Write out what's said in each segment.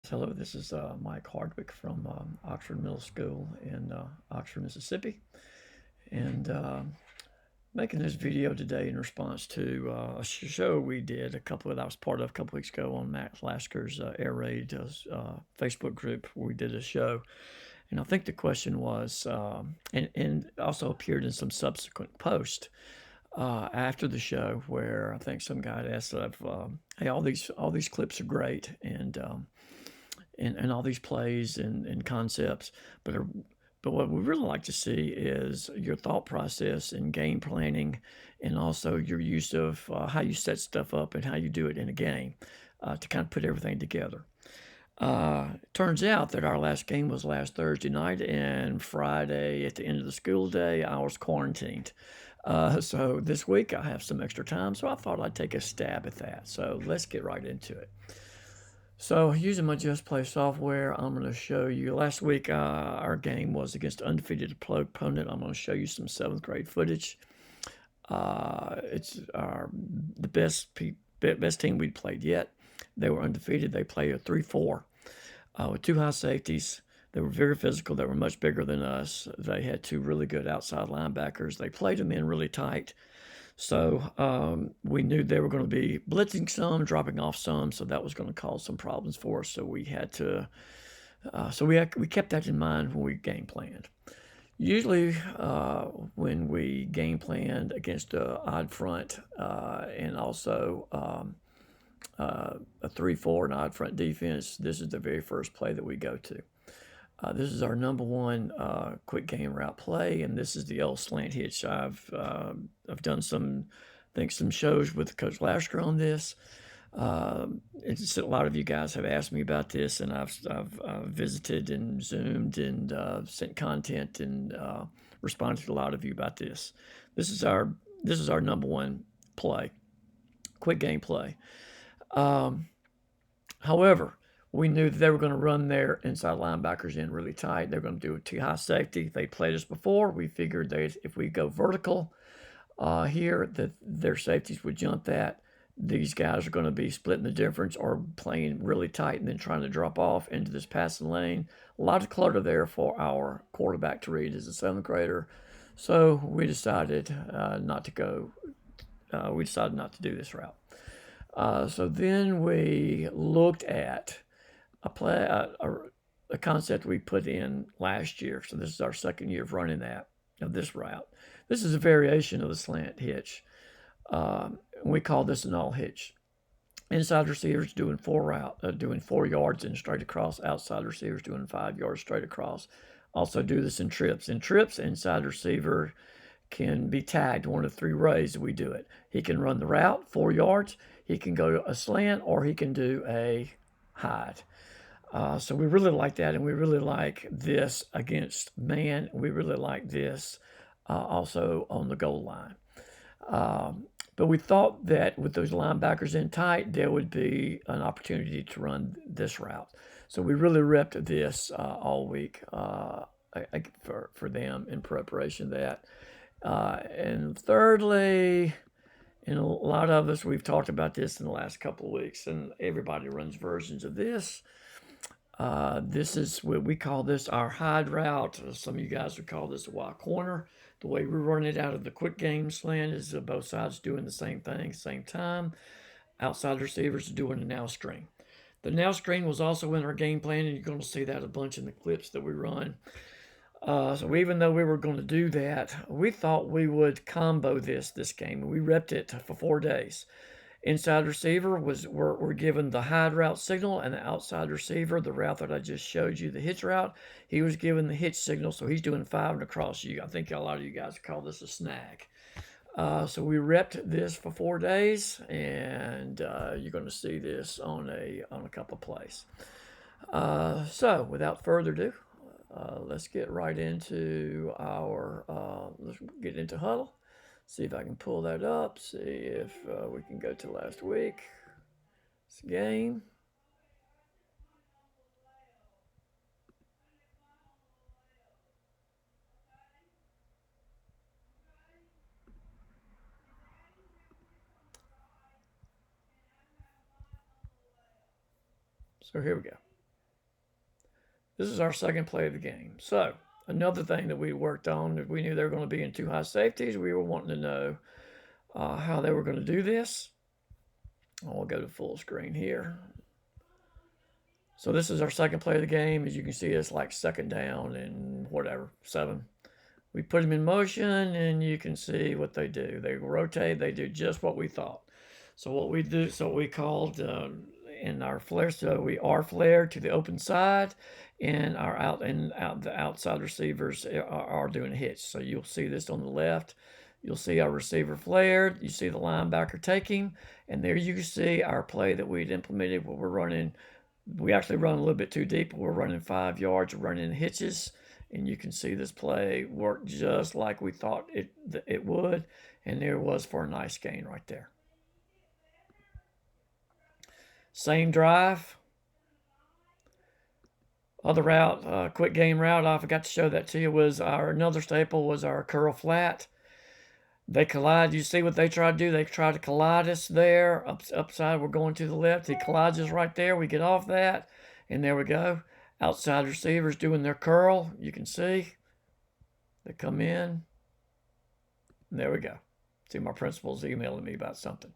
Hello, this is Mike Hardwick from Oxford Middle School in Oxford, Mississippi, and making this video today in response to a show we did that I was part of a couple weeks ago on Matt Lasker's Air Raid Facebook group. Where we did a show, and I think the question was, and also appeared in some subsequent posts after the show, where I think some guy had asked, "Hey, all these clips are great, and all these plays and concepts, but but what we really like to see is your thought process and game planning, and also your use of how you set stuff up and how you do it in a game to kind of put everything together." Turns out that our last game was last Thursday night, and Friday at the end of the school day, I was quarantined. So this week I have some extra time, so I thought I'd take a stab at that. So let's get right into it. So using my Just Play software, I'm going to show you. Last week, our game was against an undefeated opponent. I'm going to show you some seventh grade footage. It's the best team we'd played yet. They were undefeated. They played a 3-4 with two high safeties. They were very physical. They were much bigger than us. They had two really good outside linebackers. They played them in really tight. So we knew they were going to be blitzing some, dropping off some, so that was going to cause some problems for us. So we had to, we kept that in mind when we game planned. Usually, when we game planned against a odd front and also a 3-4 and odd front defense, this is the very first play that we go to. This is our number one quick game route play, and this is the old slant hitch. I've done some shows with Coach Lasker on this. It's a lot of you guys have asked me about this, and I've visited and zoomed and sent content and responded to a lot of you about this. This is our number one play, quick game play. However, we knew that they were going to run their inside linebackers in really tight. They're going to do a too high safety. They played us before. We figured if we go vertical here, that their safeties would jump that. These guys are going to be splitting the difference or playing really tight and then trying to drop off into this passing lane. A lot of clutter there for our quarterback to read as a seventh grader. So we decided not to go. We decided not to do this route. So then we looked at a concept we put in last year. So this is our second year of running this route. This is a variation of the slant hitch. We call this an all hitch. Inside receivers doing doing 4 yards and straight across. Outside receivers doing 5 yards straight across. Also do this in trips. In trips, inside receiver can be tagged one of three ways we do it. He can run the route 4 yards. He can go a slant, or he can do a hide. So we really like that, and we really like this against man. We really like this also on the goal line. But we thought that with those linebackers in tight, there would be an opportunity to run this route. So we really repped this all week for them in preparation of that. And thirdly, and a lot of us, we've talked about this in the last couple of weeks, and everybody runs versions of this. This is what we call this our hide route. Some of you guys would call this a Y corner. The way we run it out of the quick game slant is both sides doing the same thing, same time. Outside receivers are doing a now screen. The now screen was also in our game plan, and you're going to see that a bunch in the clips that we run. So even though we were going to do that, we thought we would combo this game. We repped it for 4 days. Inside receiver we're given the hide route signal, and the outside receiver, the route that I just showed you, the hitch route, he was given the hitch signal, so he's doing 5 and across you. I think a lot of you guys call this a snag. So we repped this for 4 days, and you're going to see this on a couple plays. So without further ado, let's get right into let's get into huddle. See if I can pull that up. See if we can go to last week's game. So here we go. This is our second play of the game. So another thing that we worked on, if we knew they were going to be in two high safeties, we were wanting to know how they were going to do this. I'll go to full screen here. So this is our second play of the game. As you can see, it's like second down and whatever, 7. We put them in motion, and you can see what they do. They rotate. They do just what we thought. So what we do, so we called in our flare. So we R flare to the open side, and the outside receivers are doing a hitch. So you'll see this on the left. You'll see our receiver flared. You see the linebacker taking, and there you can see our play that we'd implemented. Where we're running, we actually run a little bit too deep. We're running 5 yards, we're running hitches. And you can see this play worked just like we thought it would. And there it was for a nice gain right there. Same drive. Other route, quick game route, I forgot to show that to you, was another staple was our curl flat. They collide. You see what they try to do? They try to collide us there. Upside, we're going to the left. He collides us right there. We get off that. And there we go. Outside receivers doing their curl. You can see. They come in. And there we go. See, my principal's emailing me about something.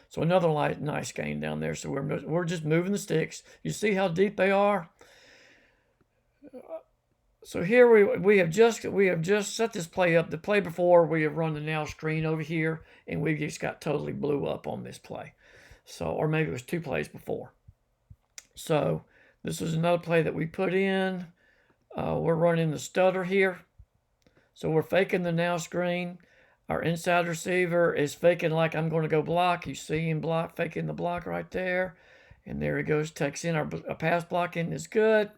So another nice gain down there. So we're just moving the sticks. You see how deep they are? So here we have just set this play up. The play before, we have run the now screen over here, and we just got totally blew up on this play. So, or maybe it was 2 plays before. So this is another play that we put in. We're running the stutter here. So we're faking the now screen. Our inside receiver is faking like I'm going to go block. You see him faking the block right there. And there he goes, takes in our pass blocking is good.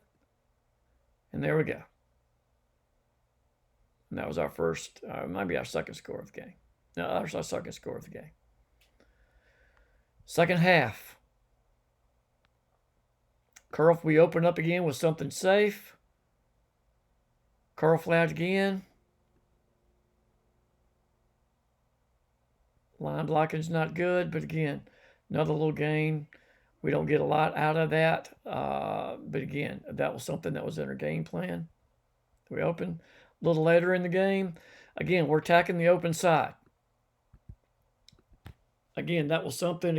And there we go. And that was our first, maybe our second score of the game. No, that was our second score of the game. Second half. Curl, we open up again with something safe. Curl flat again. Line blocking's not good, but again, another little gain. We don't get a lot out of that, but again, that was something that was in our game plan. We open a little later in the game. Again, we're attacking the open side. Again, that was something,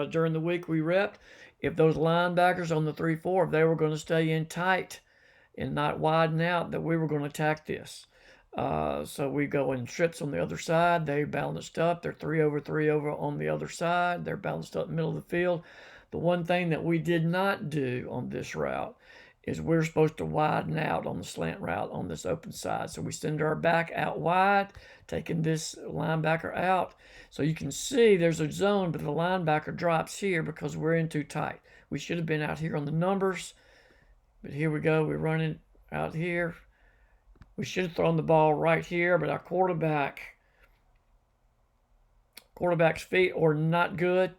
during the week we repped. If those linebackers on the 3-4, if they were going to stay in tight and not widen out, that we were going to attack this. So we go in trips on the other side. They balanced up. They're 3 over on the other side. They're balanced up in the middle of the field. The one thing that we did not do on this route is we're supposed to widen out on the slant route on this open side. So we send our back out wide, taking this linebacker out. So you can see there's a zone, but the linebacker drops here because we're in too tight. We should have been out here on the numbers, but here we go. We're running out here. We should have thrown the ball right here, but our quarterback's feet are not good.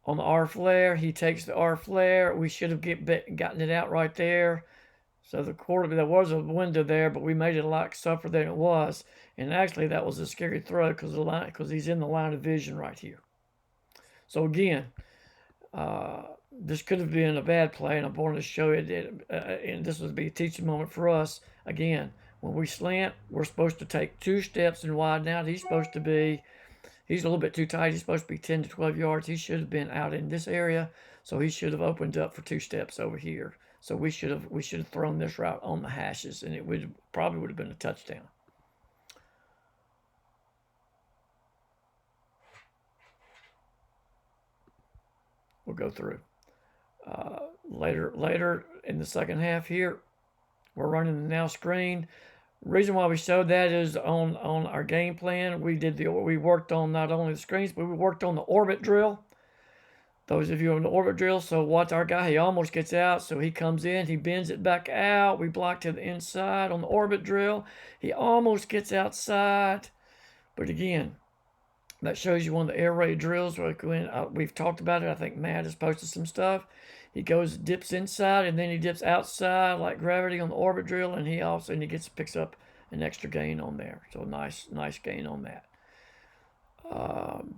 On the R flare, he takes the R flare. We should have gotten it out right there. So the quarterback, there was a window there, but we made it a lot tougher than it was. And actually, that was a scary throw because he's in the line of vision right here. So again, this could have been a bad play, and I wanted to show you that, and this would be a teaching moment for us. Again, when we slant, we're supposed to take 2 steps and widen out. He's a little bit too tight. He's supposed to be 10 to 12 yards. He should have been out in this area, so he should have opened up for 2 steps over here. So we should have thrown this route on the hashes, and it probably would have been a touchdown. We'll go through. Later in the second half here, we're running the now screen. Reason why we showed that is on our game plan. We worked on not only the screens, but we worked on the orbit drill. Those of you on the orbit drill, so watch our guy. He almost gets out, so he comes in. He bends it back out. We block to the inside on the orbit drill. He almost gets outside, but again, that shows you one of the air raid drills. We've talked about it. I think Matt has posted some stuff. He dips inside, and then he dips outside like gravity on the orbit drill, and he picks up an extra gain on there. So nice gain on that.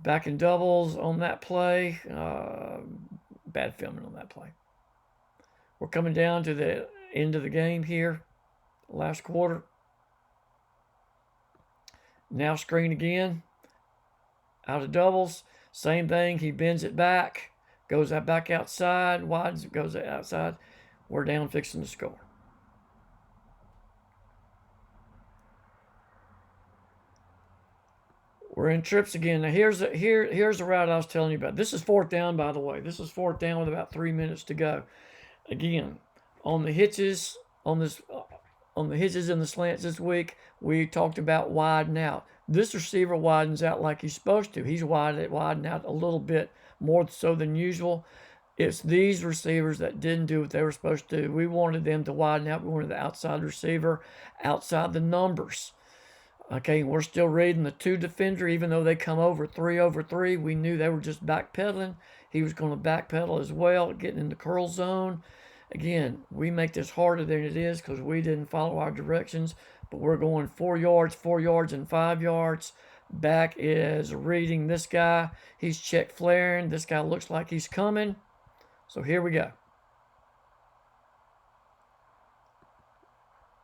Back in doubles on that play. Bad filming on that play. We're coming down to the end of the game here, last quarter. Now screen again, out of doubles. Same thing, he bends it back, goes back outside, widens, goes outside. We're down fixing to score. We're in trips again. Now here's the route I was telling you about. This is fourth down, by the way. This is fourth down with about 3 minutes to go. Again, on the hitches, on the hitches and the slants this week, we talked about widen out. This receiver widens out like he's supposed to. He's widened out a little bit more so than usual. It's these receivers that didn't do what they were supposed to do. We wanted them to widen out. We wanted the outside receiver outside the numbers. Okay, we're still reading the two defender, even though they come over 3 we knew they were just backpedaling. He was going to backpedal as well, getting in the curl zone. Again, we make this harder than it is because we didn't follow our directions, but we're going 4 yards, and 5 yards. Back is reading this guy. He's check flaring. This guy looks like he's coming. So here we go.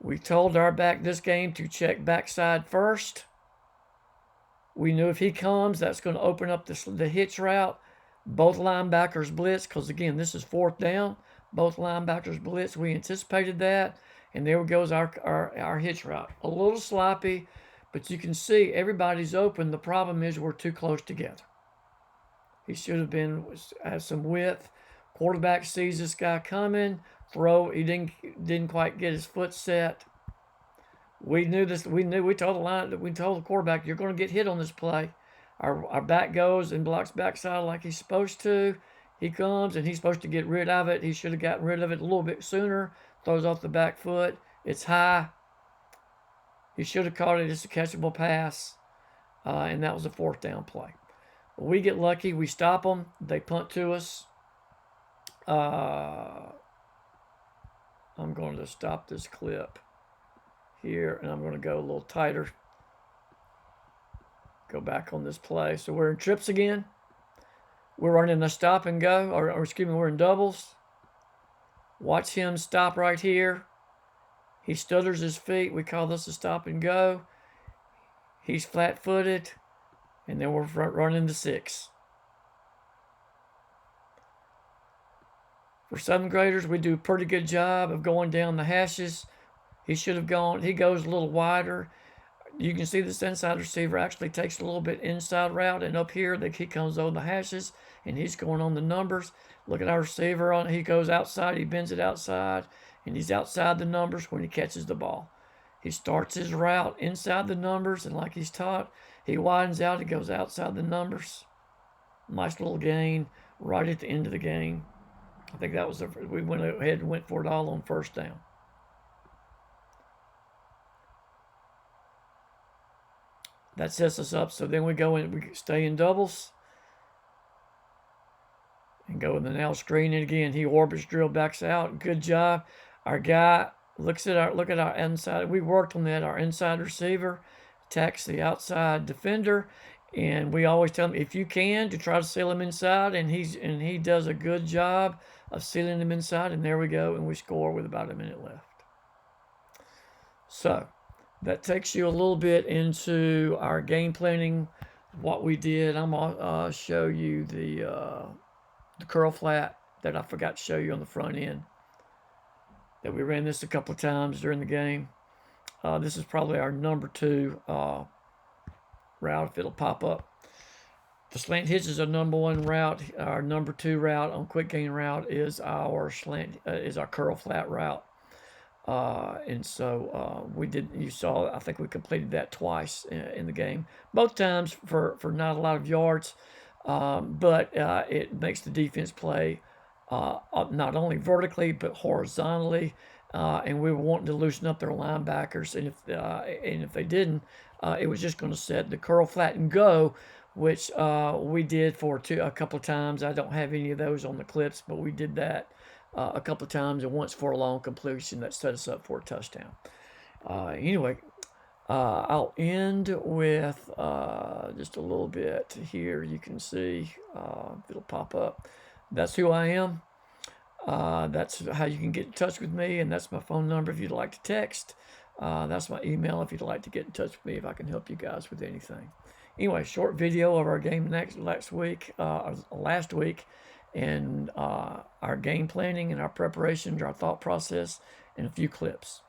We told our back this game to check backside first. We knew if he comes, that's going to open up the hitch route. Both linebackers blitz, because again, this is fourth down. Both linebackers blitz. We anticipated that. And there goes our hitch route. A little sloppy, but you can see everybody's open. The problem is we're too close together. He should have has some width. Quarterback sees this guy coming. Throw. He didn't quite get his foot set. We knew this. We told the quarterback, you're going to get hit on this play. Our back goes and blocks backside like he's supposed to. He comes and he's supposed to get rid of it. He should have gotten rid of it a little bit sooner. Throws off the back foot. It's high. He should have caught it. It's a catchable pass. And that was a fourth down play. But we get lucky. We stop them. They punt to us. I'm going to stop this clip here, and I'm going to go a little tighter. Go back on this play. So we're in trips again. We're running a stop and go, or excuse me, we're in doubles. Watch him stop right here. He stutters his feet. We call this a stop and go. He's flat-footed, and then we're running the 6. For 7th graders, we do a pretty good job of going down the hashes. He should have gone. He goes a little wider. You can see this inside receiver actually takes a little bit inside route, and up here he comes over the hashes, and he's going on the numbers. Look at our receiver. He goes outside. He bends it outside, and he's outside the numbers when he catches the ball. He starts his route inside the numbers, and like he's taught, he widens out. He goes outside the numbers. Nice little gain right at the end of the game. I think that was we went ahead and went for it all on first down. That sets us up. So then we go in, we stay in doubles, and go in the now screen. And again, he orbits drill, backs out. Good job. Our guy look at our inside. We worked on that. Our inside receiver attacks the outside defender. And we always tell him, if you can, to try to seal him inside, and he does a good job of sealing him inside. And there we go, and we score with about a minute left. So that takes you a little bit into our game planning, what we did. I'm gonna show you the curl flat that I forgot to show you on the front end. That we ran this a couple of times during the game. This is probably our number 2 route, if it'll pop up. The slant hitch is our number 1 route. Our number 2 route on quick gain route is our curl flat route. And so we did. You saw. I think we completed that twice in the game. Both times for not a lot of yards, but it makes the defense play not only vertically but horizontally. And we were wanting to loosen up their linebackers, and if they didn't, it was just going to set the curl flat and go, which we did for a couple of times. I don't have any of those on the clips, but we did that a couple of times, and once for a long completion that set us up for a touchdown. Anyway, I'll end with just a little bit here. You can see if it'll pop up. That's who I am. That's how you can get in touch with me, and that's my phone number if you'd like to text. That's my email if you'd like to get in touch with me if I can help you guys with anything. Anyway, short video of our game last week, and our game planning and our preparations, our thought process, and a few clips.